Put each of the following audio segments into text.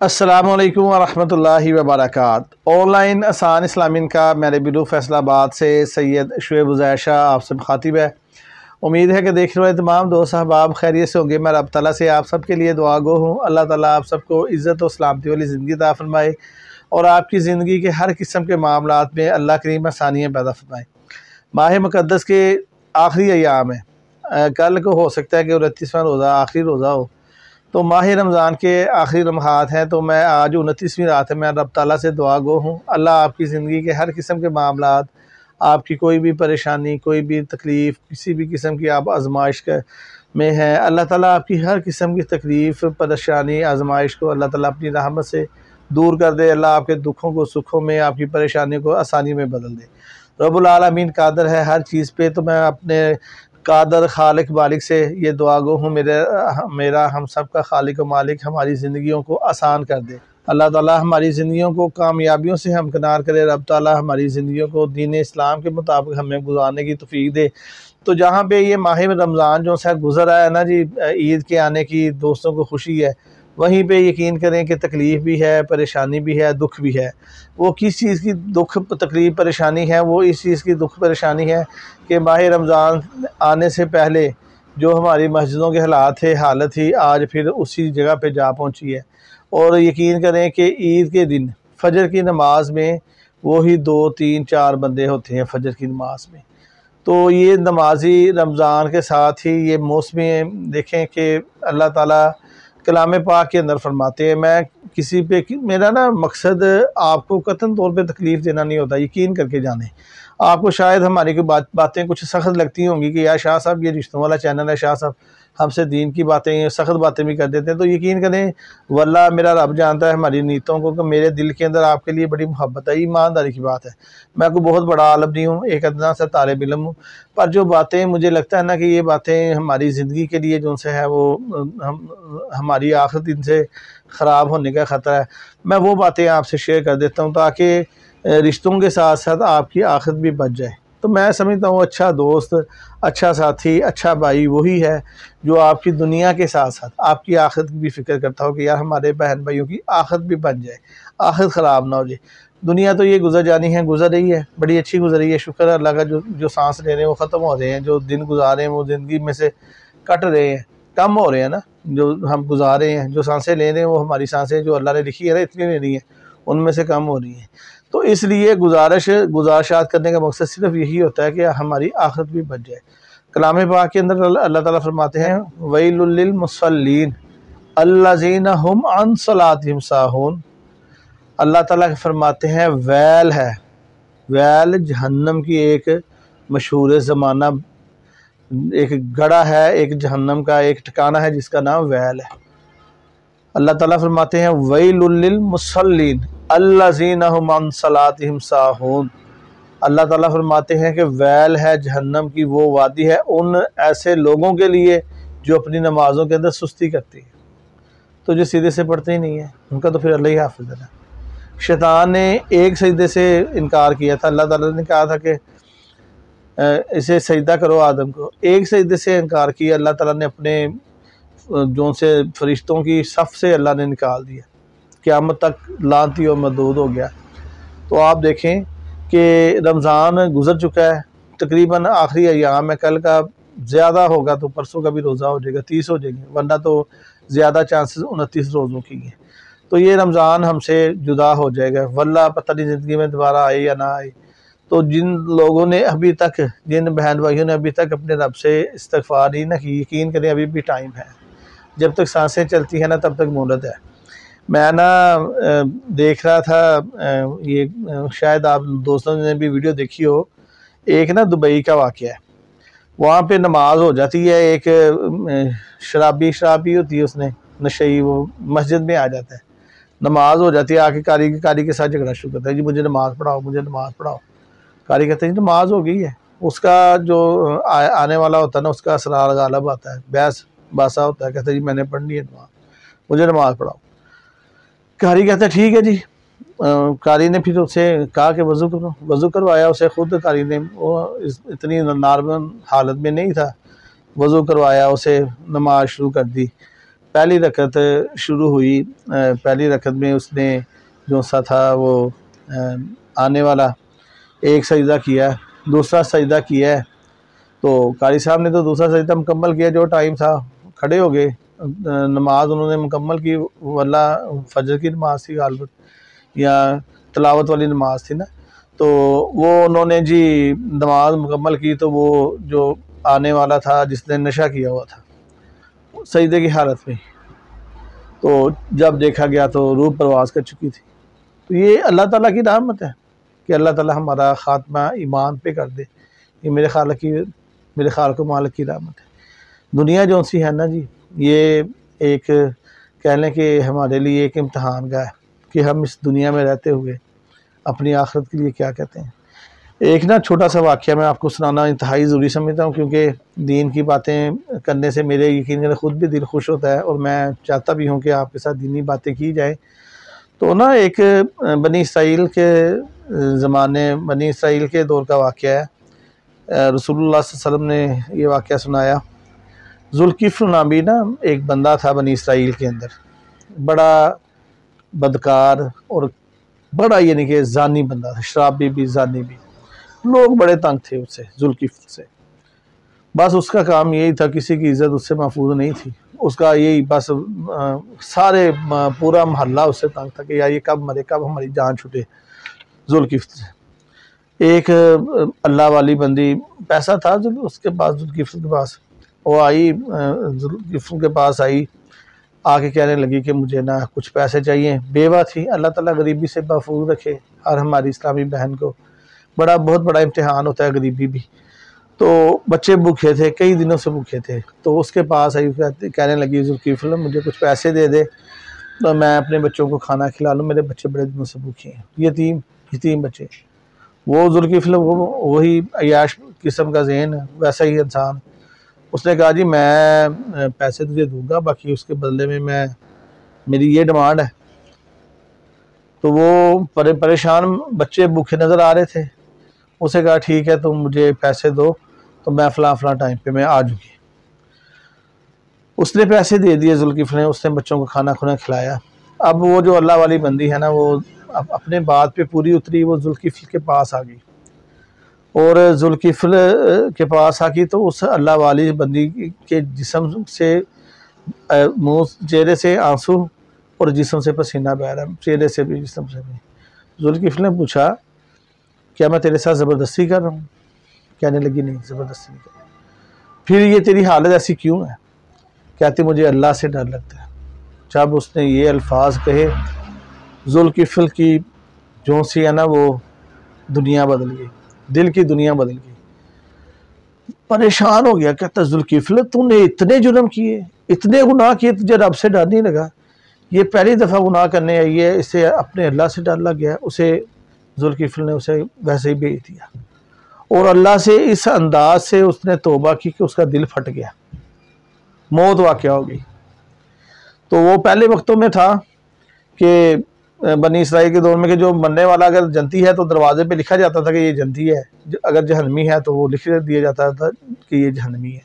अस्सलामुअलैकुम वरहमतुल्लाहि वबरकात। ऑनलाइन आसान इस्लामी का मेरे बिलू फैसलाबाद से सैयद शुएब उज़ैर शाह आपसे मुखातिब है। उम्मीद है कि देखने वाले तमाम दोस्त अहबाब खैरियत से होंगे। मैं रब तआला से आप सब के लिए दुआ गो हूँ। अल्लाह ताला आप सबको इज़्ज़त और सलामती वाली ज़िंदगी अता फरमाए और आपकी ज़िंदगी के हर किस्म के मामलात में अल्लाह करीम आसानियाँ पैदा फरमाए। माह मुक़द्दस के आखिरी अय्याम है। कल को हो सकता है कि 29वां रोज़ा आखिरी रोज़ा हो, तो माह रमज़ान के आखिरी लम्हात हैं। तो मैं आज 29वीं रात है। मैं रब ताला से दुआ गो हूँ, अल्लाह आपकी ज़िंदगी के हर किस्म के मामलात, आपकी कोई भी परेशानी, कोई भी तकलीफ़, किसी भी किस्म की आप आजमाइश में हैं, अल्लाह ताला आपकी हर किस्म की तकलीफ़, परेशानी, आजमाइश को अल्लाह ताला अपनी रहमत से दूर कर दे। अल्लाह आपके दुखों को सुखों में, आपकी परेशानी को आसानी में बदल दे। रब्बुल आलमीन कादर है हर चीज़ पे। तो मैं अपने कादर खालिक मालिक से ये दुआ गो हूँ, मेरा हम सब का खालिक व मालिक हमारी ज़िंदगियों को आसान कर दे। अल्लाह ताला हमारी ज़िंदगियों को कामयाबियों से हमकिनार करे। रब ताला हमारी ज़िंदगियों को दीन इस्लाम के मुताबिक हमें गुजारने की तौफीक दे। तो जहाँ पे ये माह रमज़ान जो सा गुज़र आया ना जी, ईद के आने की दोस्तों को खुशी है, वहीं पे यकीन करें कि तकलीफ़ भी है, परेशानी भी है, दुख भी है। वो किस चीज़ की दुख तकलीफ़ परेशानी है? वो इस चीज़ की दुख परेशानी है कि माह रमज़ान आने से पहले जो हमारी मस्जिदों के हालत थी, आज फिर उसी जगह पे जा पहुंची है। और यकीन करें कि ईद के दिन फ़जर की नमाज में वही 2, 3, 4 बंदे होते हैं फ़जर की नमाज में। तो ये नमाजी रमज़ान के साथ ही ये मौसम देखें कि अल्लाह ताला कलाम पाक के अंदर फरमाते हैं, मैं किसी पे मेरा ना मकसद आपको कतन तौर पे तकलीफ़ देना नहीं होता। यकीन करके जाने, आपको शायद हमारी कोई बातें कुछ सख्त लगती होंगी कि यार शाह साहब ये रिश्तों वाला चैनल है, शाह साहब हमसे दीन की बातें, सख्त बातें भी कर देते हैं। तो यकीन करें वल्लाह मेरा रब जानता है हमारी नीयतों को, कि मेरे दिल के अंदर आपके लिए बड़ी मोहब्बत है। ईमानदारी की बात है, मैं कोई बहुत बड़ा आलम नहीं हूँ, एक अदना सा तालिब इल्म हूँ। पर जो बातें मुझे लगता है ना कि ये बातें हमारी ज़िंदगी के लिए जो से है वो हमारी आखिरत इनसे ख़राब होने का ख़तरा है। मैं वो बातें आपसे शेयर कर देता हूँ ताकि रिश्तों के साथ साथ आपकी आखिरत भी बच जाए। तो मैं समझता हूँ अच्छा दोस्त, अच्छा साथी, अच्छा भाई वही है जो आपकी दुनिया के साथ साथ आपकी आखिरत की भी फ़िक्र करता हो कि यार हमारे बहन भाइयों की आखिरत भी बन जाए, आखिरत ख़राब ना हो जाए। दुनिया तो ये गुजर जानी है, गुजर रही है, बड़ी अच्छी गुजर रही है। शुक्र अल्लाह का, जो सांस ले रहे हैं वो ख़त्म हो रहे हैं, जो दिन गुजार रहे हैं वो ज़िंदगी में से कट रहे हैं, कम हो रहे हैं ना। जो हम गुजार रहे हैं, जो सांसें ले रहे हैं वो हमारी सांसें जो अल्लाह ने लिखी है ना इतनी लेनी है, उनमें से कम हो रही हैं। तो इसलिए गुजारिशात करने का मकसद सिर्फ यही होता है कि हमारी आखिरत भी बच जाए। कलाम पाक के अंदर अल्लाह ताला फरमाते हैं, वैलुल लिल मुसल्लीन अल्लज़ीना हुम अन सलातिहिम साहून। अल्लाह ताला फरमाते हैं वैल है, वैल जहन्नम की एक मशहूर ज़माना, एक गड़ा है, एक जहन्नम का एक ठिकाना है जिसका नाम वैल है। अल्लाह ताला फरमाते हैं वैलुल लिल मुसल्लीन अल्लज़ीना हुम अन सलातिहिम साहून। अल्लाह ताला फरमाते हैं कि वैल है जहन्नम की वो वादी है उन ऐसे लोगों के लिए जो अपनी नमाज़ों के अंदर सुस्ती करती है। तो जो सीधे से पढ़ते ही नहीं है उनका तो फिर अल्लाह ही हाफ़िज़ है। शैतान ने एक सजदे से इनकार किया था। अल्लाह ताला ने कहा था कि इसे सजदा करो आदम को, एक सजदे से इनकार किया। अल्लाह ताला ने अपने जो से फरिश्तों की सफ़ से अल्लाह ने निकाल दिया, क़यामत तक लानती और मदूद हो गया। तो आप देखें कि रमज़ान गुज़र चुका है, तकरीबन आखिरी अय्याम है। कल का ज़्यादा होगा तो परसों का भी रोज़ा हो जाएगा, 30 हो जाएंगे, वरना तो ज़्यादा चांसेस 29 रोज़ों की हैं। तो ये रमज़ान हमसे जुदा हो जाएगा, वल्लाह पता नहीं ज़िंदगी में दोबारा आए या ना आए। तो जिन लोगों ने अभी तक, जिन बहन भाइयों ने अभी तक अपने रब से इस्तिग़फ़ार नहीं ना की, यकीन करें अभी भी टाइम है। जब तक सांसें चलती हैं ना तब तक मोहलत है। मैं ना देख रहा था, ये शायद आप दोस्तों ने भी वीडियो देखी हो, एक ना दुबई का वाक़या है। वहाँ पे नमाज हो जाती है, एक शराबी होती है, उसने नशई, वो मस्जिद में आ जाता है, नमाज हो जाती है, आके कारी के साथ झगड़ा शुरू करता है, जी मुझे नमाज़ पढ़ाओ, मुझे नमाज़ पढ़ाओ। कारी कहते हैं जी नमाज हो गई है। उसका जो आने वाला होता है ना, उसका असरार गालब आता है, बहस बासा होता है, कहता है जी मैंने पढ़नी है नमाज, मुझे नमाज़ पढ़ाओ। कारी कहता है ठीक है जी। कारी ने फिर उससे कहा कि वज़ू करो, वज़ू करवाया उसे खुद कारी ने, वो इतनी नॉर्मल हालत में नहीं था, वज़ू करवाया उसे, नमाज शुरू कर दी। पहली रकत शुरू हुई। पहली रकत में उसने जो सा था वो आने वाला एक सजदा किया, दूसरा सजदा किया है। तो कारी साहब ने तो दूसरा सजदा मुकम्मल किया, जो टाइम था खड़े हो गए, नमाज उन्होंने मुकम्मल की, वल्ला फजर की नमाज थी गालबत या तलावत वाली नमाज थी ना। तो वो उन्होंने जी नमाज मुकम्मल की, तो वो जो आने वाला था जिसने नशा किया हुआ था सजदे की हालत में, तो जब देखा गया तो रूह परवास कर चुकी थी। तो ये अल्लाह ताला की रहमत है कि अल्लाह ताला हमारा ख़ात्मा ईमान पे कर दे। ये मेरे ख्याल को मालिक की रहमत है। दुनिया जो सी है ना जी, ये एक कह लें कि हमारे लिए एक इम्तहान का है कि हम इस दुनिया में रहते हुए अपनी आखिरत के लिए क्या कहते हैं। एक ना छोटा सा वाक़या मैं आपको सुनाना इंतहाई ज़रूरी समझता हूँ, क्योंकि दीन की बातें करने से मेरे यकीन ख़ुद भी दिल खुश होता है और मैं चाहता भी हूँ कि आपके साथ दीनी बातें की जाए। तो ना एक बनी इसराइल के ज़माने, बनी इसराइल के दौर का वाक़या है। रसूलुल्लाह सल्लल्लाहु अलैहि वसल्लम ने ये वाक़या सुनाया। जुल्किफ्ल नामी ना एक बंदा था बनी इसराइल के अंदर, बड़ा बदकार और बड़ा यानी कि जानी बंदा था, शराबी भी जानी भी। लोग बड़े तंग थे उससे, जुल्किफ्ल से। बस उसका काम यही था, किसी की इज़्ज़त उससे महफूज नहीं थी। उसका यही बस सारे पूरा मोहल्ला उससे तंग था कि यार ये कब मरे, कब हमारी जान छूटे जुल्किफ्ल से। एक अल्लाह वाली बंदी, पैसा था जो उसके पास, जुल्किफ्ल के पास, वो आई, जुल्किफ्ल के पास आई, आके कहने लगी कि मुझे ना कुछ पैसे चाहिए। बेवा थी, अल्लाह ताला गरीबी से महफूज रखे हर हमारी इस्लामी बहन को। बहुत बड़ा इम्तिहान होता है गरीबी भी। तो बच्चे भूखे थे, कई दिनों से भूखे थे, तो उसके पास आई, कहने लगी जुल्किफ्ल मुझे कुछ पैसे दे दे तो मैं अपने बच्चों को खाना खिला लूँ, मेरे बच्चे बड़े दिनों से भूखे हैं। यतीम बच्चे। वो जुल्किफ्ल वही अयाश किस्म का ज़हन, वैसा ही इंसान। उसने कहा जी मैं पैसे तुझे दूंगा, बाकी उसके बदले में मेरी ये डिमांड है। तो वो परेशान बच्चे भूखे नज़र आ रहे थे। उसे कहा ठीक है तुम मुझे पैसे दो तो मैं फ़लाँ टाइम पे मैं आ जाऊँगी। उसने पैसे दे दिए जुल्किफ्ल ने, उसने बच्चों को खाना खिलाया। अब वो जो अल्लाह वाली बंदी है ना, वो अपने बात पे पूरी उतरी, वो जुल्किफ्ल के पास आ गई और जुल्किफ्ल के पास आकी तो उस अल्लाह वाली बंदी के जिस्म से मुँह, चेहरे से आंसू और जिस्म से पसीना बह रहा, चेहरे से भी जिस्म से भी। जुल्किफ्ल ने पूछा क्या मैं तेरे साथ ज़बरदस्ती कर रहा हूँ? कहने लगी नहीं, ज़बरदस्ती नहीं कर रही। फिर ये तेरी हालत ऐसी क्यों है? कहती मुझे अल्लाह से डर लगता है। जब उसने ये अल्फाज कहे, जुल्किफ्ल की जो सी है ना वो दुनिया बदल गई, दिल की दुनिया बदल गई। परेशान हो गया, कहता जुल्किफ्ल तूने इतने जुर्म किए, इतने गुनाह किए, तुझे रब से डर नहीं लगा? ये पहली दफ़ा गुनाह करने आई है, इससे अपने अल्लाह से डर लग गया। उसे जुल्किफ्ल ने उसे वैसे ही भेज दिया और अल्लाह से इस अंदाज से उसने तौबा की कि उसका दिल फट गया, मौत वाक़या हो गई। तो वो पहले वक्तों में था कि बनी इसराइल के दौर में कि जो मरने वाला अगर जनती है तो दरवाजे पे लिखा जाता था कि ये जनती है, अगर जहन्नमी है तो वो लिख दिया जाता था कि ये जहन्नमी है।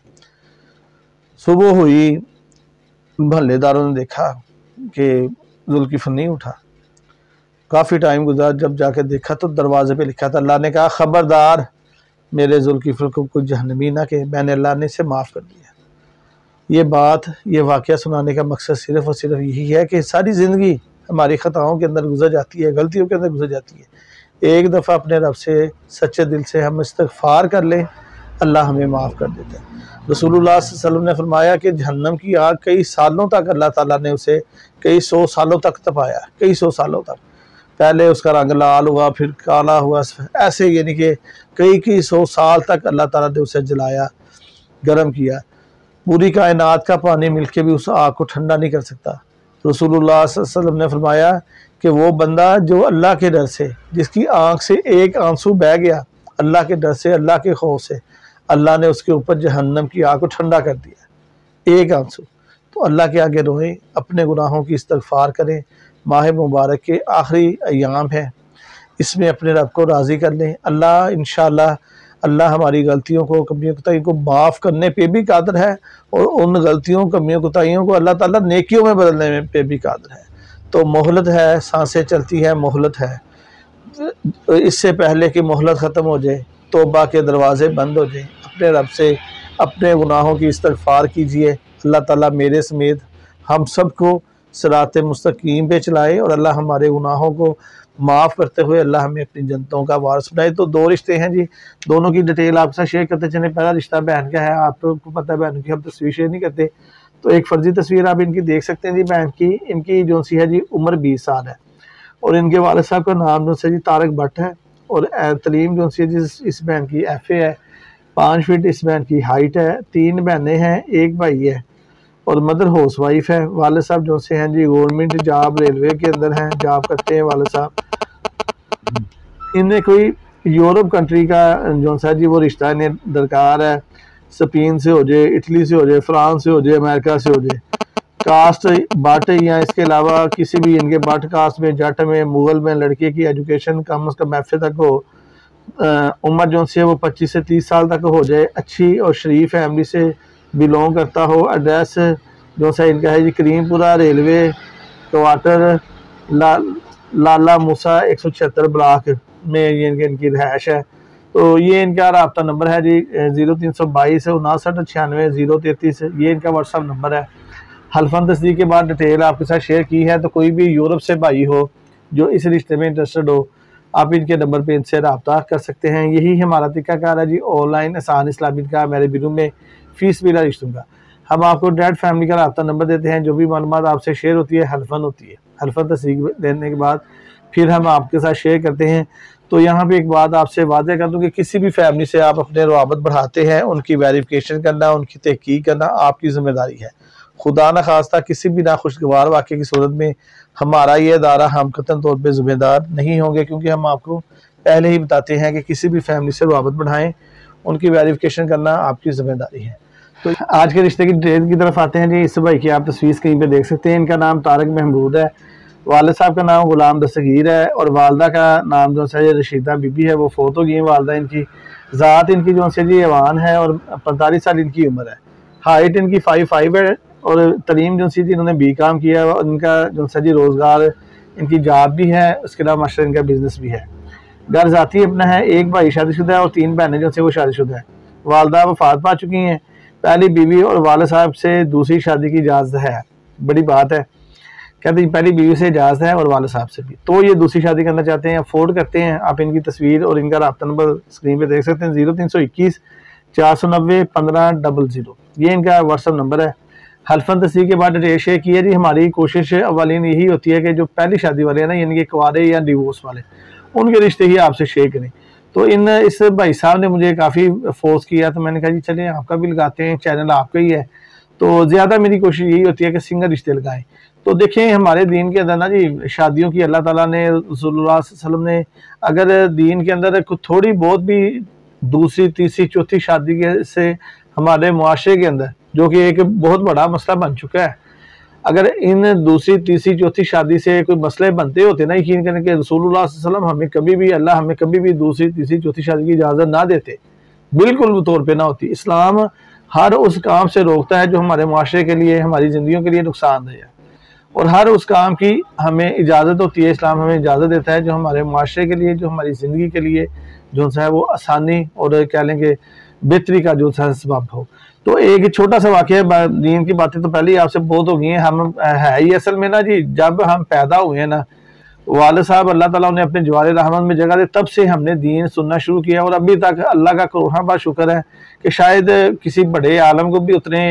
सुबह हुई, मोहल्लेदारों ने देखा कि जुल्किफ्ल नहीं उठा। काफ़ी टाइम गुजरा, जब जाके देखा तो दरवाजे पे लिखा था। अल्लाह ने कहा ख़बरदार मेरे जुल्किफ्ल को कुछ जहन्नमी ना के, मैंने अल्लाह ने इसे माफ़ कर दिया। ये वाक़या सुनाने का मकसद सिर्फ़ और सिर्फ यही है कि सारी ज़िंदगी हमारी ख़ताओं के अंदर गुजर जाती है, गलतियों के अंदर गुजर जाती है। एक दफ़ा अपने रब से सच्चे दिल से हम इस्तग़फ़ार कर लें, अल्लाह हमें माफ़ कर देता है। रसूलुल्लाह सल्लल्लाहु अलैहि वसल्लम ने फरमाया कि जहन्नम की आग कई सालों तक अल्लाह ताला ने उसे कई 100 सालों तक तपाया, कई 100 सालों तक। पहले उसका रंग लाल हुआ, फिर काला हुआ, ऐसे यानी कि कई 100 साल तक अल्लाह ताला ने उसे जलाया, गर्म किया। पूरी कायनात का पानी मिलके भी उस आग को ठंडा नहीं कर सकता। रसूलुल्लाह सल्लल्लाहु अलैहि वसल्लम ने फरमाया कि वो बंदा जो अल्लाह के डर से, जिसकी आँख से एक आंसू बह गया, अल्लाह के डर से, अल्लाह के खौफ से, अल्लाह ने उसके ऊपर जहन्नम की आग को ठंडा कर दिया, एक आंसू। तो अल्लाह के आगे रोएं, अपने गुनाहों की इस्तग़फ़ार करें। माह मुबारक के आखिरी अय्याम है, इसमें अपने रब को राज़ी कर लें। अल्लाह इंशाअल्लाह अल्लाह हमारी गलतियों को, कमियों कोताहियों को माफ़ करने पे भी कादिर है, और उन गलतियों, कमियों, कोताहियों को अल्लाह ताला नेकियों में बदलने में पे भी कादिर है। तो मोहलत है, सांसें चलती है, मोहलत है। इससे पहले कि मोहलत ख़त्म हो जाए, तौबा के दरवाज़े बंद हो जाए, अपने रब से अपने गुनाहों की इस्तग़फ़ार कीजिए। अल्लाह ताला मेरे समेत हम सबको सिराते मुस्तकीम पे चलाए, और अल्लाह हमारे गुनाहों को माफ़ करते हुए अल्लाह हमें अपनी जन्नतों का वारिस बनाए। तो दो रिश्ते हैं जी, दोनों की डिटेल आपके साथ शेयर करते चलें। पहला रिश्ता बहन का है, आपको पता है बहन की हम तस्वीर शेयर नहीं करते, तो एक फ़र्जी तस्वीर आप इनकी देख सकते हैं जी बहन की। इनकी जो सी है जी उम्र 20 साल है, और इनके वालिद साहब का नाम जो है जी तारक भट्ट है, और तलीम जो सी है जी इस बहन की FA है। 5 फीट इस बहन की हाइट है। 3 बहनें हैं, 1 भाई है, और मदर हाउस वाइफ है। वाले साहब जो से हैं जी गवर्नमेंट जॉब रेलवे के अंदर हैं, जॉब करते हैं वाले साहब। इन्हें कोई यूरोप कंट्री का जो सा जी वो रिश्ता इन्हें दरकार है। स्पेन से हो जाए, इटली से हो जाए, फ्रांस से हो जाए, अमेरिका से हो जाए। कास्ट बट या इसके अलावा किसी भी इनके बट कास्ट में, जट में, मुगल में लड़के की एजुकेशन कम अज़ कम FA तक हो। उम्र जो सी है वो 25 से 30 साल तक हो जाए। अच्छी और शरीफ फैमिली से बिलोंग करता हो। एड्रेस जो सा इनका है जी करीमपुरा रेलवे क्वार्टर लाला मूसा 176 ब्लॉक में ये इनकी रहायश है। तो ये इनका रब्ता नंबर है जी 0322 59 96 033। ये इनका व्हाट्सअप नंबर है। हल्फन तस्दीक के बाद डिटेल आपके साथ शेयर की है। तो कोई भी यूरोप से भाई हो जो इस रिश्ते में इंटरेस्टेड हो, आप इनके नंबर पे इनसे रब्ता कर सकते हैं। यही हमारा तरीकाकार है जी ऑनलाइन आसान इस्लामी का मेरे बिरू में फ़ीस बिला रिश्तों का। हम आपको डायरेक्ट फैमिली का रब्ता नंबर देते हैं। जो भी मालूमात आपसे शेयर होती है हल्फन होती है। हल्फन तस्दीक देने के बाद फिर हम आपके साथ शेयर करते हैं। तो यहाँ पे एक बात आपसे वादे कर दूँ कि किसी भी फैमिली से आप अपने रवाबत बढ़ाते हैं, उनकी वेरिफिकेशन करना, उनकी तहकीक करना आपकी ज़िम्मेदारी है। खुदा न खास्ता किसी भी नाखुशगवार वाक़े की सूरत में हमारा ये अदारा हम कतन तौर पर ज़िम्मेदार नहीं होंगे, क्योंकि हम आपको पहले ही बताते हैं कि किसी भी फैमिली से रवाबत बढ़ाएँ, उनकी वेरिफिकेशन करना आपकी ज़िम्मेदारी है। तो आज के रिश्ते की डिटेल की तरफ आते हैं जी। इस भाई की आप तस्वीर कहीं पे देख सकते हैं। इनका नाम तारक महमूद है, वालिद साहब का नाम गुलाम दस्तगीर है, और वालदा का नाम जो है रशीदा बीबी है। वो फोत हो गई है वालदा इनकी। ज़ात इनकी जो है जी ऐवान है, और 45 साल इनकी उम्र है। हाइट इनकी 5'5" है, और तलीम जो सी थी इन्होंने BCom किया है, और इनका जो है जी रोज़गार इनकी जॉब भी है, उसके अलावा मास्टर इनका बिजनेस भी है। घर ज़ाती अपना है। 1 भाई शादीशुदा है, और 3 बहनें जो है वो शादीशुदा है। वालदा वफात पा चुकी हैं। पहली बीवी और वाले साहब से दूसरी शादी की इजाज़त है। बड़ी बात है, कहते हैं पहली बीवी से इजाज़त है और वाले साहब से भी। तो ये दूसरी शादी करना चाहते हैं, अफोर्ड करते हैं। आप इनकी तस्वीर और इनका रब्ता नंबर स्क्रीन पे देख सकते हैं 0321 490 1500। ये इनका व्हाट्सअप नंबर है। हल्फन तस्दीक के बाद डिटेल शेयर की है जी। हमारी कोशिश अवलिन यही होती है कि जो पहली शादी वाले हैं ना, यानी कि कुंवारे या डिवोर्स वाले, उनके रिश्ते ही आपसे शेयर करें। तो इस भाई साहब ने मुझे काफ़ी फोर्स किया, तो मैंने कहा जी चलिए आपका भी लगाते हैं, चैनल आपका ही है। तो ज़्यादा मेरी कोशिश यही होती है कि सिंगल रिश्ते लगाएं। तो देखें हमारे दीन के अंदर ना जी शादियों की अल्लाह ताला ने, रसूलुल्लाह सल्लल्लाहु अलैहि वसल्लम ने अगर दीन के अंदर थोड़ी बहुत भी दूसरी तीसरी चौथी शादी से हमारे मुआशरे के अंदर, जो कि एक बहुत बड़ा मसला बन चुका है, अगर इन दूसरी तीसरी चौथी शादी से कोई मसले बनते होते ना, यकीन करें कि रसूलुल्लाह सल्लल्लाहु अलैहि वसल्लम हमें कभी भी, अल्लाह हमें कभी भी दूसरी तीसरी चौथी शादी की इजाज़त ना देते, बिल्कुल तौर पे ना होती। इस्लाम हर उस काम से रोकता है जो हमारे मुआशरे के लिए, हमारी ज़िंदगियों के लिए नुकसानदेह है, और हर उस काम की हमें इजाज़त होती है। इस्लाम हमें इजाज़त देता है जो हमारे मुआशरे के लिए, जो हमारी ज़िंदगी के लिए जो है वो आसानी और क्या लेंगे बेहतरी का जो है सबब हो। तो एक छोटा सा वाक़या, दीन की बातें तो पहले ही आपसे बहुत हो गई हैं। हम है ही असल में ना जी, जब हम पैदा हुए हैं ना, वाले साहब अल्लाह ताला उन्हें अपने जवारे रहमत में जगह दे, तब से हमने दीन सुनना शुरू किया, और अभी तक अल्लाह का करोड़ों बार शुक्र है कि शायद किसी बड़े आलम को भी उतने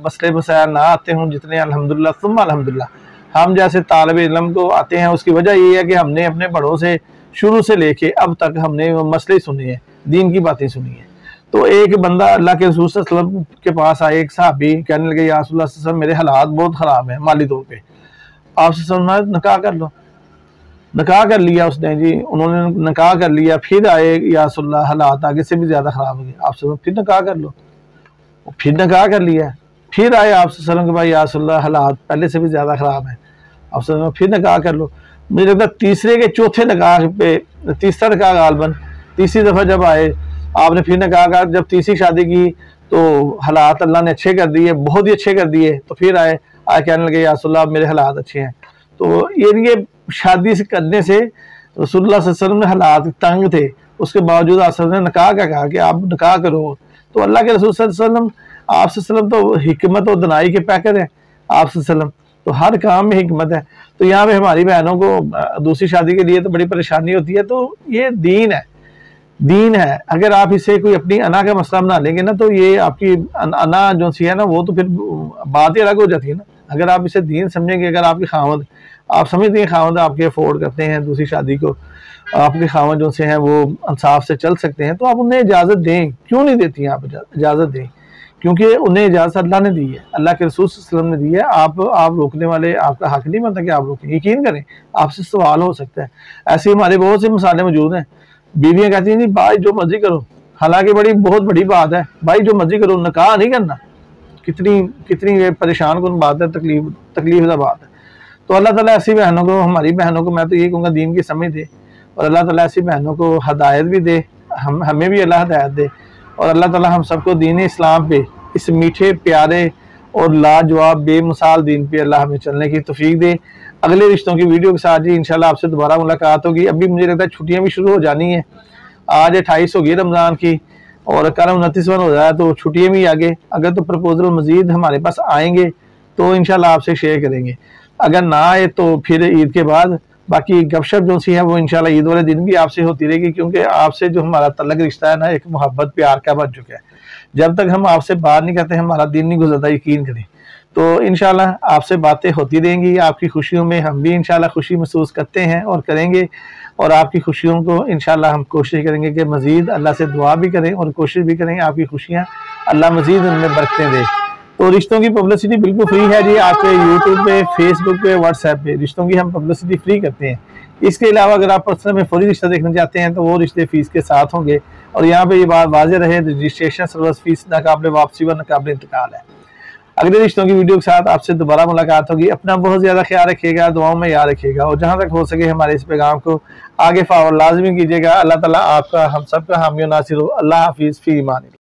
मसले मसाइल ना आते हों जितने अल्हम्दुलिल्लाह सुम्मा अल्हम्दुलिल्लाह हम जैसे तालिब इल्म को आते हैं। उसकी वजह ये है कि हमने अपने बड़ों से शुरू से लेके अब तक हमने मसले सुने हैं, दीन की बातें सुनी हैं। तो एक बंदा अल्लाह के रसूल सल्लल्लाहु अलैहि वसल्लम के पास आए, एक साहबी, कहने लगे या रसूलल्लाह सल्लल्लाहु अलैहि वसल्लम मेरे हालात बहुत ख़राब हैं माली तौर पे, आपसे समझना निकाह कर लो। निकाह कर लिया उसने जी, उन्होंने निकाह कर लिया। फिर आए या रसूलल्लाह हालात आगे से भी ज़्यादा ख़राब हो गए, आपसे फिर निकाह कर लो। फिर निकाह कर लिया। फिर आए आपसे सल्लल्लाहु अलैहि वसल्लम के भाई या रसूलल्लाह हालात पहले से भी ज़्यादा ख़राब है, आपसे फिर निकाह कर लो। मुझे लगता है तीसरे के चौथे निकाह पे, तीसरा निकाह गालबन तीसरी दफ़ा जब आए आपने फिर निकाह का जब तीसरी शादी की तो हालात अल्लाह ने अच्छे कर दिए, बहुत ही अच्छे कर दिए, तो फिर आए कहने लगे या रसूलल्लाह मेरे हालात अच्छे हैं। तो ये शादी से करने से रसूलुल्लाह सल्लल्लाहु अलैहि वसल्लम में हालात तंग थे, उसके बावजूद आप ने निकाह का कहा कि आप निकाह करो। तो अल्लाह के रसूल सल्लल्लाहु अलैहि वसल्लम आप तो हिकमत और दनाई के पैकर हैं। आप वसल्लम तो हर काम में हिकमत है। तो यहाँ पे हमारी बहनों को दूसरी शादी के लिए तो बड़ी परेशानी होती है। तो ये दीन है, दीन है। अगर आप इसे कोई अपनी अना का मसला बना लेंगे ना, तो ये आपकी अना जो सी है ना, वो तो फिर बात ही अलग हो जाती है ना। अगर आप इसे दीन समझेंगे, अगर आपकी खामद, आप समझते हैं खामद आपके अफोर्ड करते हैं दूसरी शादी को, आपके खामद जो से हैं वो इंसाफ से चल सकते हैं, तो आप उन्हें इजाज़त दें। क्यों नहीं देती हैं आप इजाज़त दें? क्योंकि उन्हें इजाज़त अल्लाह ने दी है, अल्लाह के रसूल सल्लल्लाहु अलैहि वसल्लम ने दी है। आप रोकने वाले, आपका हक नहीं बनता कि आप रोकें। यकीन करें, आपसे सवाल हो सकता है। ऐसे हमारे बहुत से मिसालें मौजूद हैं। बीवियाँ कहती हैं जी भाई जो मर्जी करो, हालांकि बहुत बड़ी बात है, भाई जो मर्जी करो, निकाह नहीं करना। कितनी परेशान कौन बात है, तकलीफ बात है। तो अल्लाह ताला ऐसी बहनों को, हमारी बहनों को मैं तो ये कहूँगा दीन की समझ दे, और अल्लाह ताला ऐसी बहनों को हदायत भी दे, हमें भी अल्लाह हदायत दे, और अल्लाह ताला हम सबको दीन इस्लाम पे, इस मीठे प्यारे और लाजवाब बेमिसाल दीन पे अल्लाह हमें चलने की तौफीक दे। अगले रिश्तों की वीडियो के साथ जी इंशाल्लाह आपसे दोबारा मुलाकात होगी। अभी मुझे लगता है छुट्टियां भी शुरू हो जानी है। आज 28 होगी रमज़ान की और कल 29वां हो जाए, तो छुट्टियां भी आगे। अगर तो प्रपोजल मजीद हमारे पास आएंगे तो इंशाल्लाह आपसे शेयर करेंगे, अगर ना आए तो फिर ईद के बाद। बाकी गपशप जो सी है वो इंशाल्लाह ईद वाले दिन भी आपसे होती रहेगी, क्योंकि आपसे जो हमारा तल्लक रिश्ता है ना, एक मोहब्बत प्यार का बन चुका है। जब तक हम आपसे बात नहीं करते हमारा दिन नहीं गुजरता, यकीन करें। तो इंशाल्लाह आपसे बातें होती रहेंगी। आपकी खुशियों में हम भी इंशाल्लाह खुशी महसूस करते हैं और करेंगे, और आपकी खुशियों को इंशाल्लाह हम कोशिश करेंगे कि मज़ीद अल्लाह से दुआ भी करें और कोशिश भी करें आपकी खुशियाँ अल्लाह मज़ीद उनमें बरकतें दे। तो रिश्तों की पब्लिसिटी बिल्कुल फ्री है जी, आपके यूट्यूब पे, फेसबुक पे, व्हाट्सएप पे रिश्तों की हम पब्लिसिटी फ्री करते हैं। इसके अलावा अगर आप पर्सनल में फौरी रिश्ता देखना चाहते हैं तो वो रिश्ते फीस के साथ होंगे। और यहाँ पे ये बात वाज़ेह रहे, रजिस्ट्रेशन सर्विस फीस नाकाबिले वापसी व नाकाबिले इंतकाल है। अगले रिश्तों की वीडियो के साथ आपसे दोबारा मुलाकात होगी। अपना बहुत ज़्यादा ख्याल रखिएगा, दुआओं में याद रखिएगा, और जहाँ तक हो सके हमारे इस पैगाम को आगे फॉरवर्ड लाजमी कीजिएगा। अल्लाह ताला आपका, हम सबका हामी और नासिर हो। अल्लाह हाफिज़, फी ईमान।